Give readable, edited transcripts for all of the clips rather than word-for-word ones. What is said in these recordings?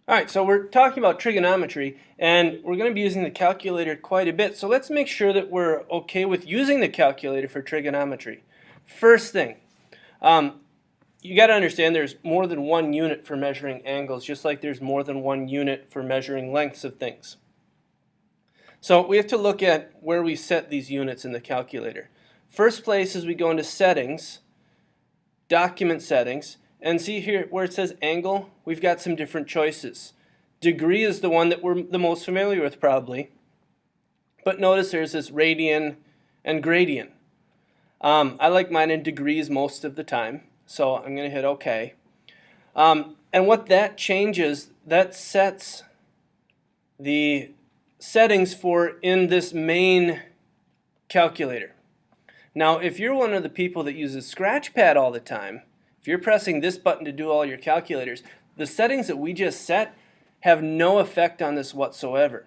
All right, so we're talking about trigonometry, and we're going to be using the calculator quite a bit. So let's make sure that we're okay with using the calculator for trigonometry. First thing, you got to understand there's more than one unit for measuring angles, just like there's more than one unit for measuring lengths of things. So we have to look at where we set these units in the calculator. First place is we go into Settings, Document Settings, and see here where it says angle, we've got some different choices. Degree is the one that we're the most familiar with probably, but notice there's this radian and gradian. I like mine in degrees most of the time, so I'm going to hit OK. And what that changes, that sets the settings for in this main calculator. Now, if you're one of the people that uses Scratchpad all the time, if you're pressing this button to do all your calculators, the settings that we just set have no effect on this whatsoever.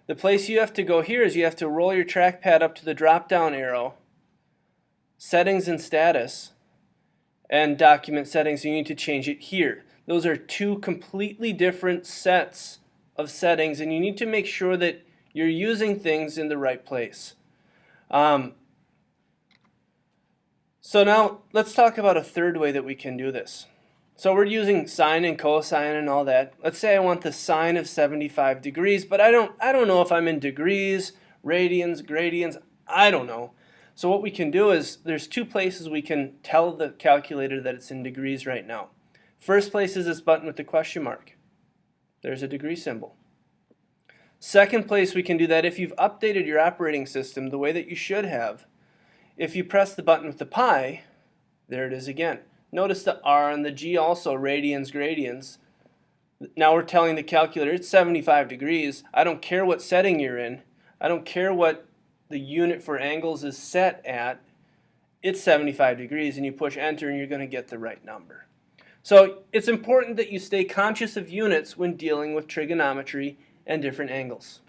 The place you have to go here is you have to roll your trackpad up to the drop-down arrow, Settings and Status, and Document Settings. You need to change it here. Those are two completely different sets of settings, and you need to make sure that you're using things in the right place. So now let's talk about a third way that we can do this. So we're using sine and cosine and all that. Let's say I want the sine of 75 degrees, but I don't know if I'm in degrees, radians, gradians, I don't know. So what we can do is there's two places we can tell the calculator that it's in degrees right now. First place is this button with the question mark. There's a degree symbol. Second place we can do that if you've updated your operating system the way that you should have. If you press the button with the pi, there it is again. Notice the R and the G also, radians, gradians. Now we're telling the calculator it's 75 degrees. I don't care what setting you're in. I don't care what the unit for angles is set at. It's 75 degrees, and you push enter and you're going to get the right number. So it's important that you stay conscious of units when dealing with trigonometry and different angles.